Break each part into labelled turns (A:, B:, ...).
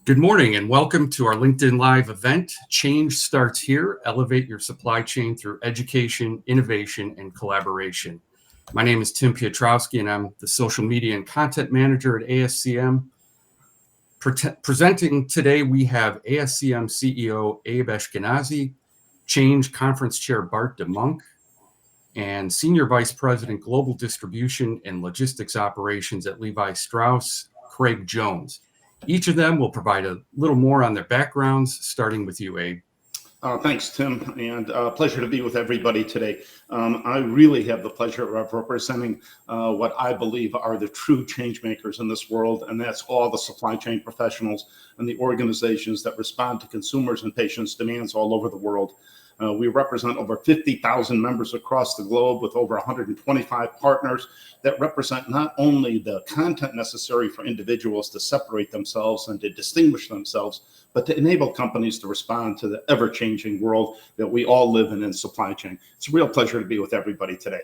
A: Good morning and welcome to our LinkedIn Live event. Change starts here. Elevate your supply chain through education, innovation, and collaboration. My name is Tim Piotrowski and I'm the social media and content manager at ASCM. Presenting today, we have ASCM CEO Abe Eshkenazi, CHAINge Conference Chair Bart A, and Senior Vice President Global Distribution and Logistics Operations at Levi Strauss, Craig Jones. Each of them will provide a little more on their backgrounds, starting with you, Abe.
B: Thanks, Tim, and pleasure to be with everybody today. I really have the pleasure of representing what I believe are the true change makers in this world, and that's all the supply chain professionals and the organizations that respond to consumers' and patients' demands all over the world. We represent over 50,000 members across the globe with over 125 partners that represent not only the content necessary for individuals to separate themselves and to distinguish themselves, but to enable companies to respond to the ever-changing world that we all live in supply chain. It's a real pleasure to be with everybody today.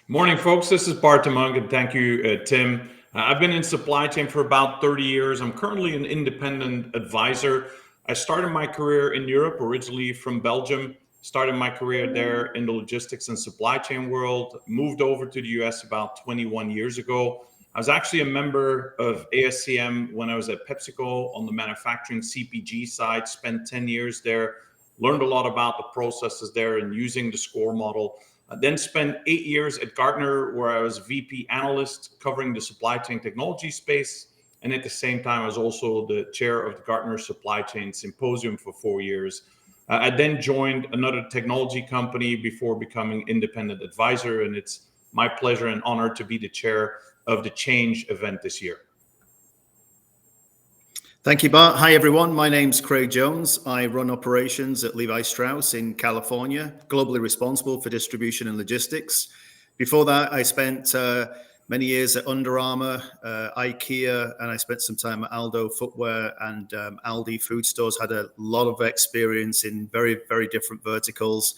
C: Morning, folks. This is Bart A, and thank you, Tim. I've been in supply chain for about 30 years. I'm currently an independent advisor. I started my career in Europe, originally from Belgium, started my career there in the logistics and supply chain world, moved over to the US about 21 years ago. I was actually a member of ASCM when I was at PepsiCo on the manufacturing CPG side, spent 10 years there, learned a lot about the processes there and using the SCORE model. I then spent 8 years at Gartner, where I was VP analyst covering the supply chain technology space. And at the same time, I was also the chair of the Gartner Supply Chain Symposium for 4 years. I then joined another technology company before becoming independent advisor. And it's my pleasure and honor to be the chair of the CHAINge event this year.
D: Thank you, Bart. Hi, everyone. My name's Craig Jones. I run operations at Levi Strauss in California, globally responsible for distribution and logistics. Before that, I spent many years at Under Armour, IKEA, and I spent some time at Aldo Footwear and Aldi Food Stores. Had a lot of experience in very, very different verticals.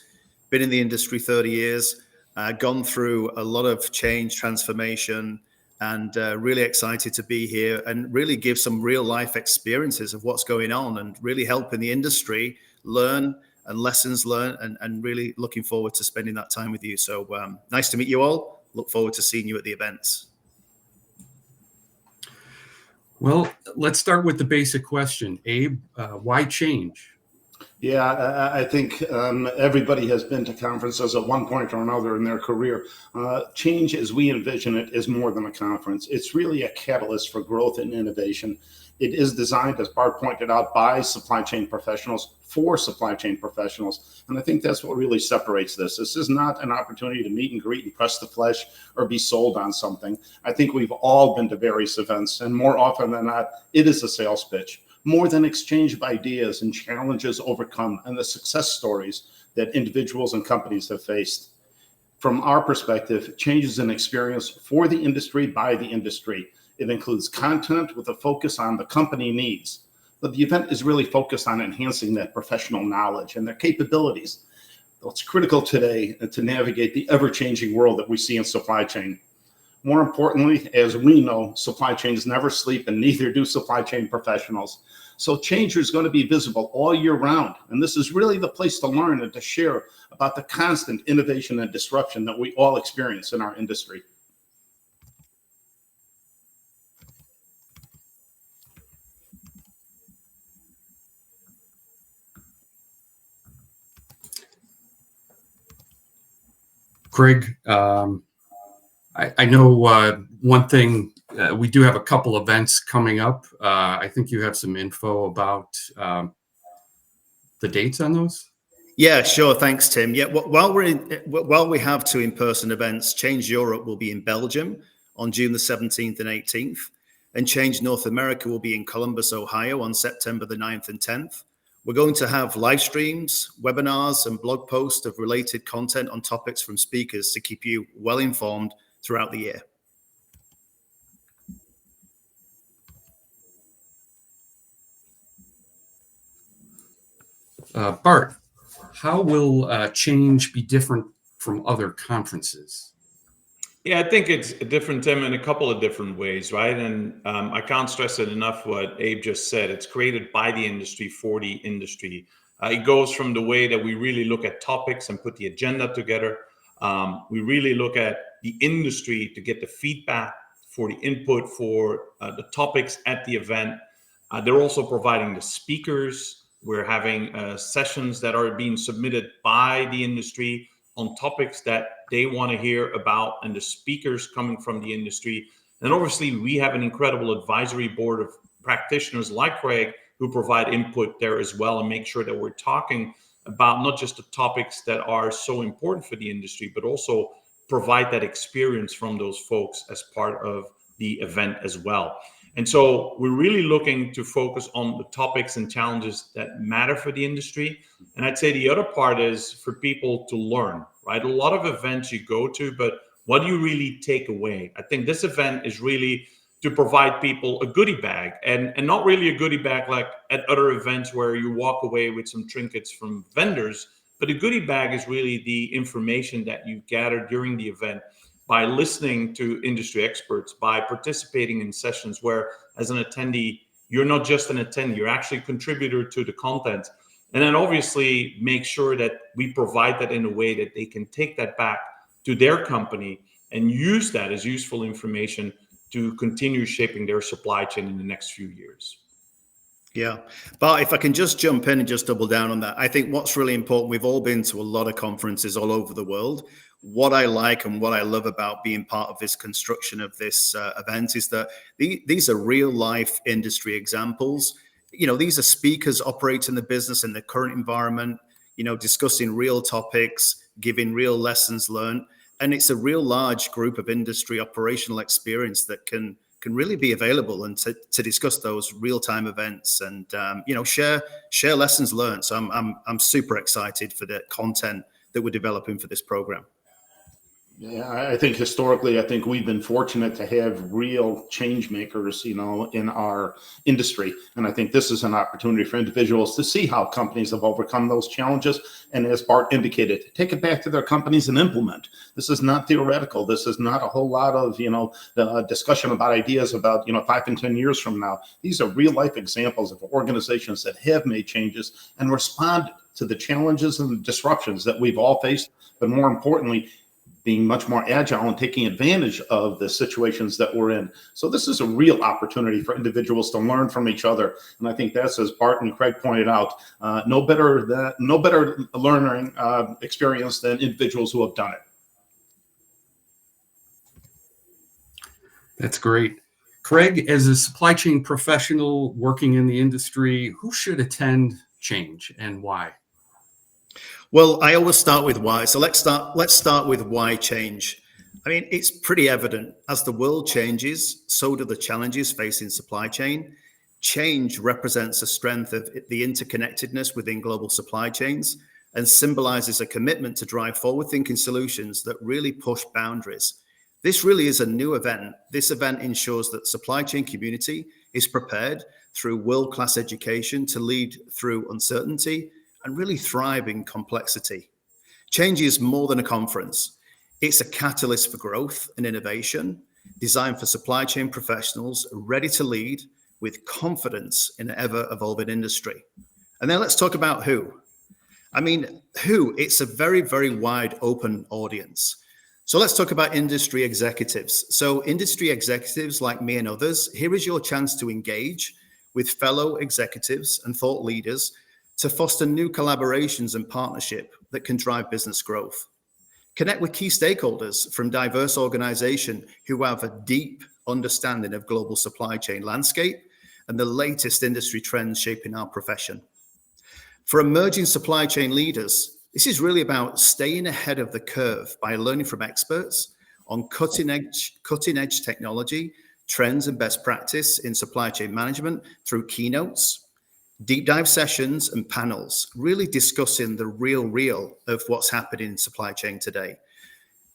D: Been in the industry 30 years, gone through a lot of change, transformation, and really excited to be here and really give some real life experiences of what's going on and really help in the industry learn and lessons learned, and really looking forward to spending that time with you. So nice to meet you all. Look forward to seeing you at the events.
A: Well, let's start with the basic question. Abe, why change?
B: Yeah, I think everybody has been to conferences at one point or another in their career. Change, as we envision it, is more than a conference. It's really a catalyst for growth and innovation. It is designed, as Bart pointed out, by supply chain professionals for supply chain professionals. And I think that's what really separates this. This is not an opportunity to meet and greet and press the flesh or be sold on something. I think we've all been to various events, and more often than not, it is a sales pitch. More than exchange of ideas and challenges overcome and the success stories that individuals and companies have faced. From our perspective, change is an experience for the industry by the industry. It includes content with a focus on the company needs, but the event is really focused on enhancing that professional knowledge and their capabilities. What's critical today to navigate the ever-changing world that we see in supply chain. More importantly, as we know, supply chains never sleep, and neither do supply chain professionals. So change is going to be visible all year round. And this is really the place to learn and to share about the constant innovation and disruption that we all experience in our industry.
A: Craig, I know one thing, we do have a couple events coming up. I think you have some info about the dates on those.
D: Yeah, sure. Thanks, Tim. Yeah, while we have two in-person events, CHAINge Europe will be in Belgium on June the 17th and 18th, and CHAINge North America will be in Columbus, Ohio on September the 9th and 10th. We're going to have live streams, webinars, and blog posts of related content on topics from speakers to keep you well informed throughout the year.
A: Bart, how will CHAINge be different from other conferences?
C: Yeah, I think it's different, Tim, in a couple of different ways, right? And I can't stress it enough what Abe just said. It's created by the industry for the industry. It goes from the way that we really look at topics and put the agenda together. We really look at the industry to get the feedback for the input for the topics at the event. They're also providing the speakers. We're having sessions that are being submitted by the industry on topics that they want to hear about, and the speakers coming from the industry. And obviously, we have an incredible advisory board of practitioners like Craig who provide input there as well, and make sure that we're talking about not just the topics that are so important for the industry, but also provide that experience from those folks as part of the event as well. And so we're really looking to focus on the topics and challenges that matter for the industry. And I'd say the other part is for people to learn, right? A lot of events you go to, but what do you really take away? I think this event is really to provide people a goodie bag, and not really a goodie bag like at other events where you walk away with some trinkets from vendors, but a goodie bag is really the information that you gather during the event by listening to industry experts, by participating in sessions where, as an attendee, you're not just an attendee, you're actually a contributor to the content. And then obviously make sure that we provide that in a way that they can take that back to their company and use that as useful information to continue shaping their supply chain in the next few years.
D: Yeah. But if I can just jump in and just double down on that, I think what's really important, we've all been to a lot of conferences all over the world. What I like and what I love about being part of this construction of this event is that these are real life industry examples. You know, these are speakers operating the business in the current environment, you know, discussing real topics, giving real lessons learned. And it's a real large group of industry operational experience that can really be available and to discuss those real-time events and you know, share lessons learned. So I'm super excited for the content that we're developing for this program.
B: Yeah, I think historically, I think we've been fortunate to have real change makers, you know, in our industry. And I think this is an opportunity for individuals to see how companies have overcome those challenges. And as Bart indicated, take it back to their companies and implement. This is not theoretical. This is not a whole lot of, you know, discussion about ideas about, you know, 5 and 10 years from now. These are real life examples of organizations that have made changes and responded to the challenges and the disruptions that we've all faced. But more importantly, being much more agile and taking advantage of the situations that we're in. So this is a real opportunity for individuals to learn from each other. And I think that's, as Bart and Craig pointed out, no better learning experience than individuals who have done it.
A: That's great. Craig, as a supply chain professional working in the industry, who should attend CHAINge and why?
D: Well, I always start with why. So let's start with why CHAINge. I mean, it's pretty evident as the world changes, so do the challenges facing supply chain. CHAINge represents the strength of the interconnectedness within global supply chains and symbolizes a commitment to drive forward-thinking solutions that really push boundaries. This really is a new event. This event ensures that the supply chain community is prepared through world-class education to lead through uncertainty and really thrive in complexity. CHAINge is more than a conference. It's a catalyst for growth and innovation, designed for supply chain professionals ready to lead with confidence in an ever-evolving industry. And then let's talk about who. I mean, who? It's a very, very wide open audience. So let's talk about industry executives. So industry executives like me and others, here is your chance to engage with fellow executives and thought leaders to foster new collaborations and partnership that can drive business growth. Connect with key stakeholders from diverse organizations who have a deep understanding of global supply chain landscape and the latest industry trends shaping our profession. For emerging supply chain leaders, this is really about staying ahead of the curve by learning from experts on cutting edge technology, trends and best practice in supply chain management through keynotes, deep dive sessions and panels, really discussing the real of what's happening in supply chain today.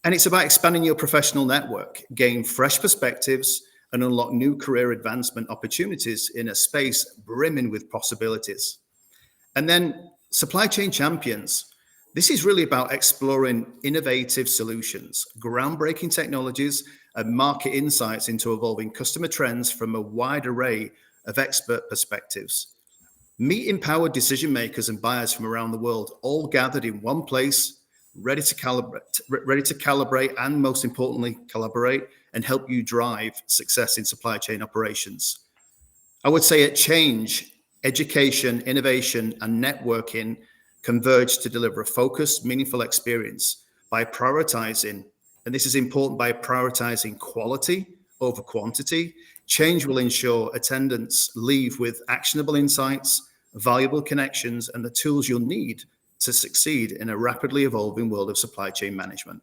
D: And it's about expanding your professional network, gain fresh perspectives, and unlock new career advancement opportunities in a space brimming with possibilities. And then supply chain champions. This is really about exploring innovative solutions, groundbreaking technologies, and market insights into evolving customer trends from a wide array of expert perspectives. Meet empowered decision makers and buyers from around the world, all gathered in one place, ready to calibrate, and most importantly, collaborate and help you drive success in supply chain operations. I would say at CHAINge, education, innovation, and networking converge to deliver a focused, meaningful experience by prioritizing, and this is important, by prioritizing quality over quantity. CHAINge will ensure attendants leave with actionable insights, valuable connections, and the tools you'll need to succeed in a rapidly evolving world of supply chain management.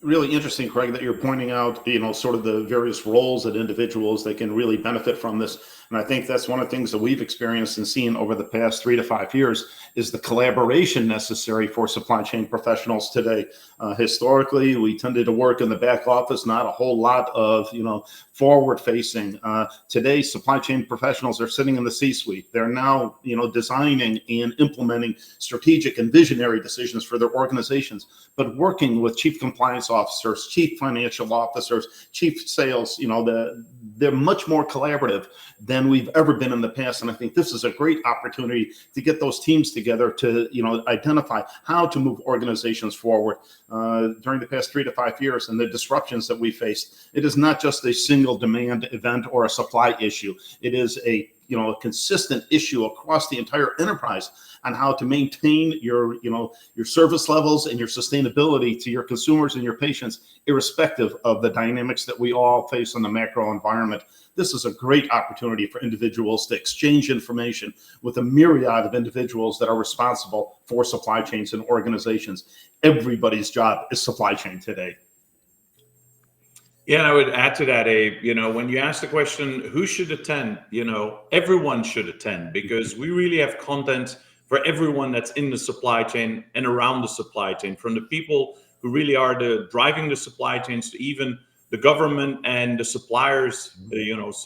B: Really interesting, Craig, that you're pointing out, sort of the various roles that individuals that can really benefit from this. And I think that's one of the things that we've experienced and seen over the past 3 to 5 years is the collaboration necessary for supply chain professionals today. Historically, we tended to work in the back office, not a whole lot of, forward facing. Today, supply chain professionals are sitting in the C-suite. They're now, designing and implementing strategic and visionary decisions for their organizations, but working with chief compliance officers, chief financial officers, chief sales, they're much more collaborative than we've ever been in the past. And I think this is a great opportunity to get those teams together to, identify how to move organizations forward. During the past 3 to 5 years and the disruptions that we faced, it is not just a single demand event or a supply issue. It is a consistent issue across the entire enterprise on how to maintain your service levels and your sustainability to your consumers and your patients, irrespective of the dynamics that we all face in the macro environment. This is a great opportunity for individuals to exchange information with a myriad of individuals that are responsible for supply chains and organizations. Everybody's job is supply chain today.
C: Yeah, and I would add to that, Abe, when you ask the question, who should attend, everyone should attend, because we really have content for everyone that's in the supply chain and around the supply chain, from the people who really are driving the supply chains to even the government and the suppliers,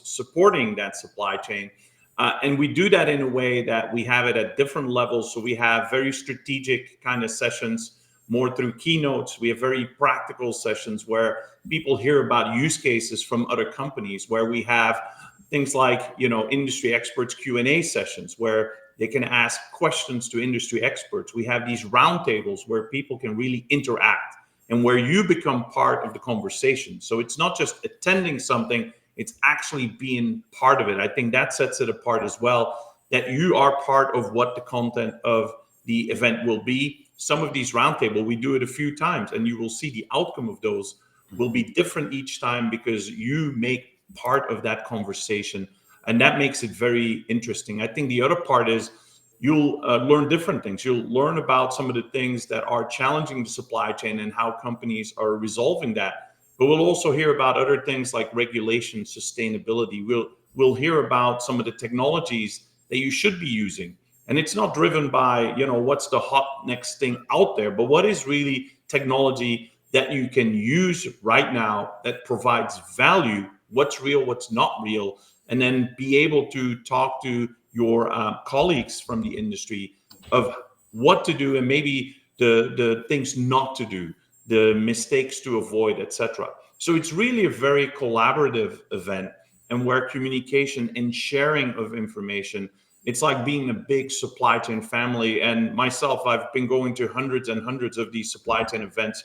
C: supporting that supply chain. And we do that in a way that we have it at different levels. So we have very strategic kind of sessions, more through keynotes. We have very practical sessions where people hear about use cases from other companies, where we have things like, industry experts Q&A sessions where they can ask questions to industry experts. We have these roundtables where people can really interact and where you become part of the conversation. So it's not just attending something, it's actually being part of it. I think that sets it apart as well, that you are part of what the content of the event will be. Some of these roundtables, we do it a few times, and you will see the outcome of those will be different each time because you make part of that conversation, and that makes it very interesting. I think the other part is you'll learn different things. You'll learn about some of the things that are challenging the supply chain and how companies are resolving that. But we'll also hear about other things like regulation, sustainability. We'll hear about some of the technologies that you should be using. And it's not driven by, what's the hot next thing out there, but what is really technology that you can use right now that provides value, what's real, what's not real, and then be able to talk to your colleagues from the industry of what to do and maybe the things not to do, the mistakes to avoid, etc. So it's really a very collaborative event, and where communication and sharing of information, it's like being a big supply chain family. And myself, I've been going to hundreds and hundreds of these supply chain events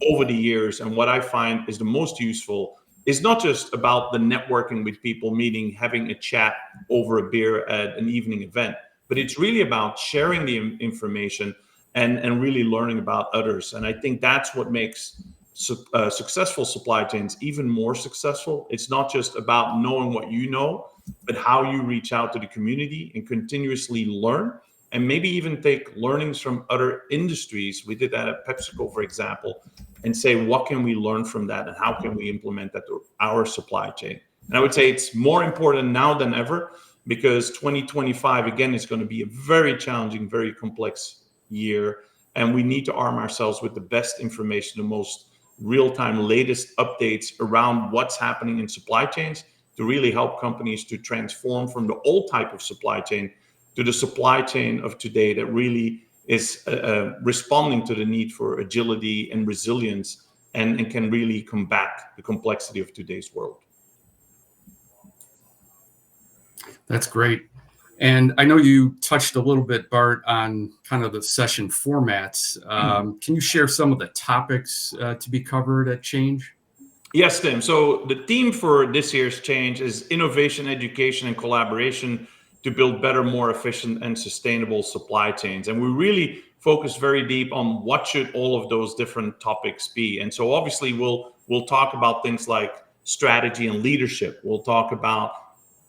C: over the years. And what I find is the most useful is not just about the networking with people, meeting, having a chat over a beer at an evening event, but it's really about sharing the information and really learning about others. And I think that's what makes successful supply chains even more successful. It's not just about knowing what you know, but how you reach out to the community and continuously learn, and maybe even take learnings from other industries. We did that at PepsiCo, for example, and say, what can we learn from that and how can we implement that to our supply chain? And I would say it's more important now than ever, because 2025, again, is going to be a very challenging, very complex year. And we need to arm ourselves with the best information, the most real-time, latest updates around what's happening in supply chains to really help companies to transform from the old type of supply chain to the supply chain of today that really is responding to the need for agility and resilience, and can really combat the complexity of today's world.
A: That's great. And I know you touched a little bit, Bart, on kind of the session formats. Can you share some of the topics to be covered at CHAINge?
C: Yes, Tim. So the theme for this year's CHAINge is innovation, education, and collaboration to build better, more efficient, and sustainable supply chains. And we really focus very deep on what should all of those different topics be. And so obviously we'll talk about things like strategy and leadership. We'll talk about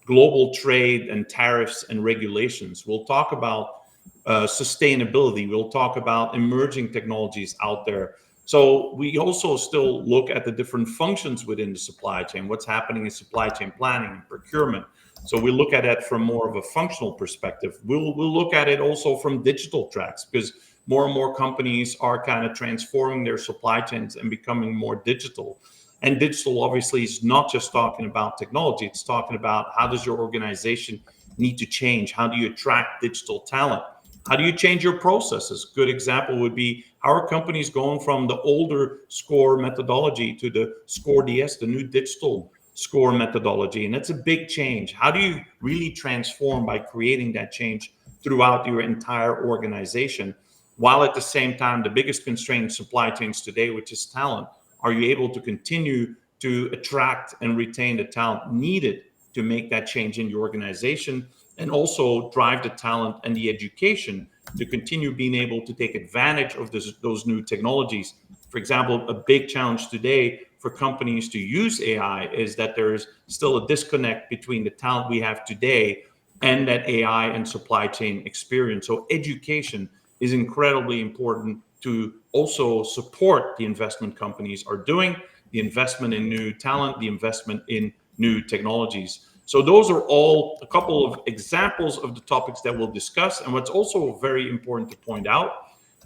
C: global trade and tariffs and regulations. We'll talk about sustainability. We'll talk about emerging technologies out there. So we also still look at the different functions within the supply chain, what's happening in supply chain planning and procurement. So we look at it from more of a functional perspective. We'll look at it also from digital tracks, because more and more companies are kind of transforming their supply chains and becoming more digital. And digital obviously is not just talking about technology, it's talking about how does your organization need to change? How do you attract digital talent? How do you change your processes? Good example would be our company's going from the older SCORE methodology to the SCORE DS, the new digital SCORE methodology. And that's a big change. How do you really transform by creating that change throughout your entire organization? While at the same time, the biggest constraint in supply chains today, which is talent, are you able to continue to attract and retain the talent needed to make that change in your organization, and also drive the talent and the education to continue being able to take advantage of those new technologies? For example, a big challenge today for companies to use AI is that there is still a disconnect between the talent we have today and that AI and supply chain experience. So education is incredibly important to also support the investment companies are doing, the investment in new talent, the investment in new technologies. So those are all a couple of examples of the topics that we'll discuss. And what's also very important to point out,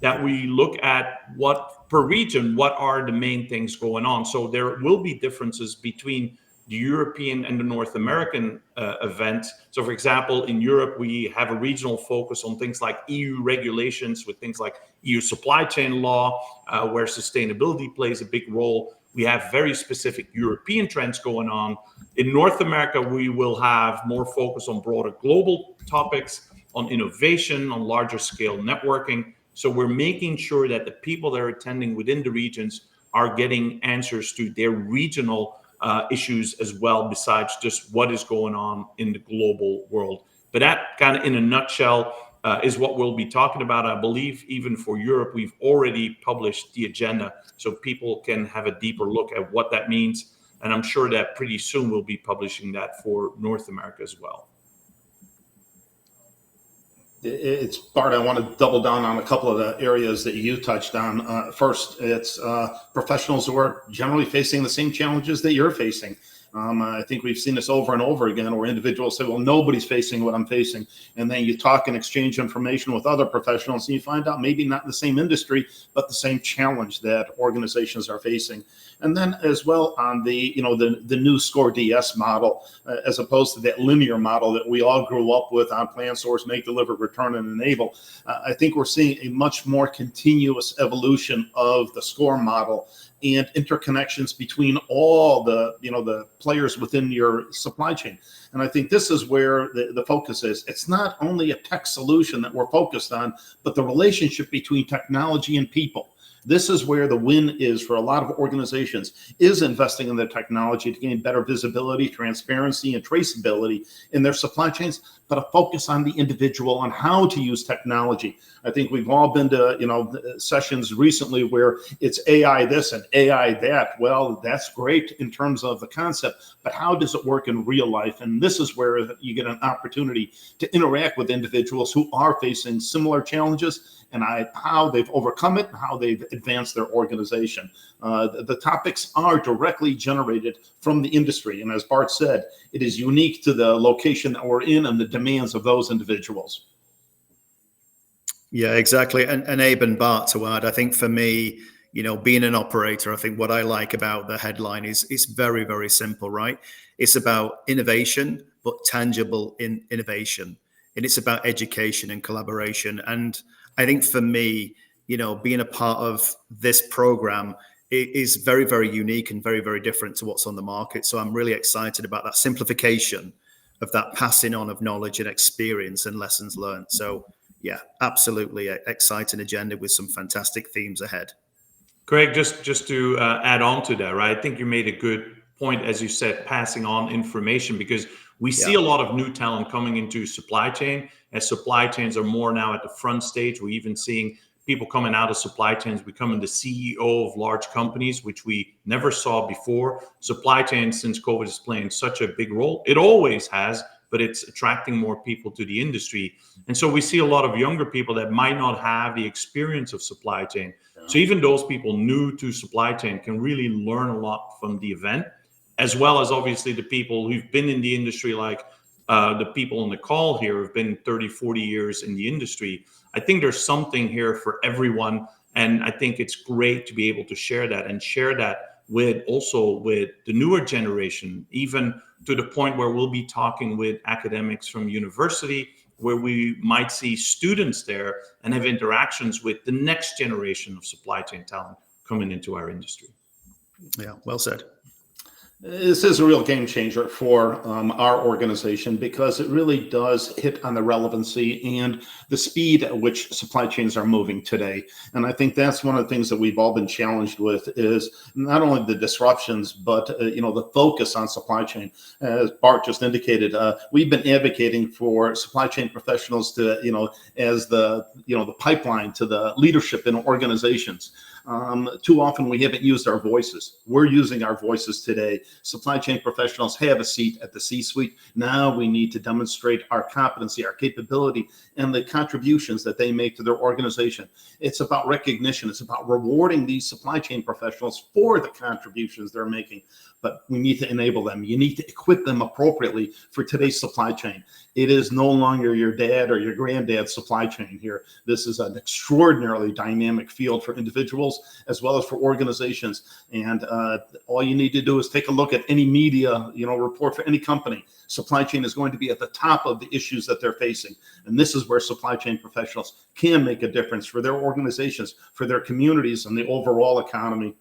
C: that we look at what per region, what are the main things going on. So there will be differences between the European and the North American event. So for example, in Europe, we have a regional focus on things like EU regulations with things like EU supply chain law, where sustainability plays a big role. We have very specific European trends going on. In North America, we will have more focus on broader global topics, on innovation, on larger scale networking. So we're making sure that the people that are attending within the regions are getting answers to their regional issues as well, besides just what is going on in the global world. But that kind of in a nutshell is what we'll be talking about. I believe even for Europe, we've already published the agenda so people can have a deeper look at what that means. And I'm sure that pretty soon we'll be publishing that for North America as well.
B: It's Bart, I want to double down on a couple of the areas that you touched on. First, it's professionals who are generally facing the same challenges that you're facing. I think we've seen this over and over again, where individuals say, well, nobody's facing what I'm facing. And then you talk and exchange information with other professionals, and you find out maybe not the same industry, but the same challenge that organizations are facing. And then as well on the new SCORE DS model, as opposed to that linear model that we all grew up with on plan, source, make, deliver, return, and enable. I think we're seeing a much more continuous evolution of the SCORE model and interconnections between all the players within your supply chain. And I think this is where the focus is. It's not only a tech solution that we're focused on, but the relationship between technology and people. This is where the win is for a lot of organizations, is investing in the technology to gain better visibility, transparency, and traceability in their supply chains, but a focus on the individual, on how to use technology. I think we've all been to sessions recently where it's AI this and AI that. Well, that's great in terms of the concept, but how does it work in real life? And this is where you get an opportunity to interact with individuals who are facing similar challenges, and how they've overcome it, and how they've advanced their organization. The topics are directly generated from the industry. And as Bart said, it is unique to the location that we're in and the demands of those individuals.
D: Yeah, exactly. And Abe and Bart, to add, I think for me, being an operator, I think what I like about the headline is it's very, very simple, right? It's about innovation, but tangible innovation. and it's about education and collaboration. And I think for me, being a part of this program is very, very unique and very, very different to what's on the market. So I'm really excited about that simplification of that passing on of knowledge and experience and lessons learned. So yeah, absolutely exciting agenda with some fantastic themes ahead.
C: Craig, just to add on to that, right? I think you made a good point, as you said, passing on information, because we see a lot of new talent coming into supply chain, as supply chains are more now at the front stage. We're even seeing people coming out of supply chains becoming the CEO of large companies, which we never saw before. Supply chain, since COVID, is playing such a big role. It always has, but it's attracting more people to the industry. And so we see a lot of younger people that might not have the experience of supply chain. So even those people new to supply chain can really learn a lot from the event, as well as obviously the people who've been in the industry, like the people on the call here who've been 30, 40 years in the industry. I think there's something here for everyone. And I think it's great to be able to share that with the newer generation, even to the point where we'll be talking with academics from university, where we might see students there and have interactions with the next generation of supply chain talent coming into our industry.
D: Yeah, well said.
B: This is a real game changer for our organization, because it really does hit on the relevancy and the speed at which supply chains are moving today. And I think that's one of the things that we've all been challenged with, is not only the disruptions, but the focus on supply chain. As Bart just indicated, we've been advocating for supply chain professionals to, as the pipeline to the leadership in organizations. Too often we haven't used our voices. We're using our voices today. Supply chain professionals have a seat at the C-suite. Now we need to demonstrate our competency, our capability, and the contributions that they make to their organization. It's about recognition. It's about rewarding these supply chain professionals for the contributions they're making. But we need to enable them. You need to equip them appropriately for today's supply chain. It is no longer your dad or your granddad's supply chain here. This is an extraordinarily dynamic field for individuals as well as for organizations. And all you need to do is take a look at any media, report for any company. Supply chain is going to be at the top of the issues that they're facing. And this is where supply chain professionals can make a difference for their organizations, for their communities, and the overall economy.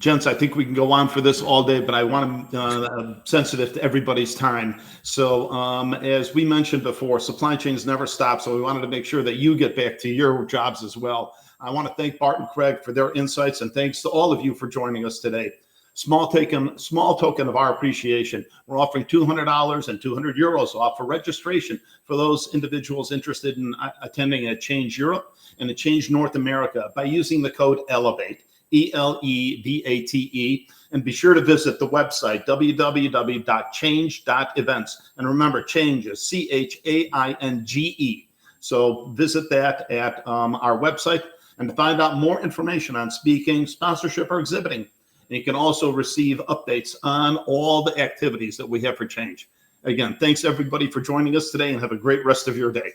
B: Gents, I think we can go on for this all day, but I want to sensitive to everybody's time. So as we mentioned before, supply chains never stop. So we wanted to make sure that you get back to your jobs as well. I want to thank Bart and Craig for their insights, and thanks to all of you for joining us today. Small token of our appreciation. We're offering $200 and €200 off for registration for those individuals interested in attending at CHAINge Europe and at CHAINge North America by using the code ELEVATE. ELEVATE, and be sure to visit the website www.chainge.events. And remember, CHAINge is CHAINGE. So visit that at our website, and to find out more information on speaking, sponsorship, or exhibiting. And you can also receive updates on all the activities that we have for CHAINge. Again, thanks everybody for joining us today, and have a great rest of your day.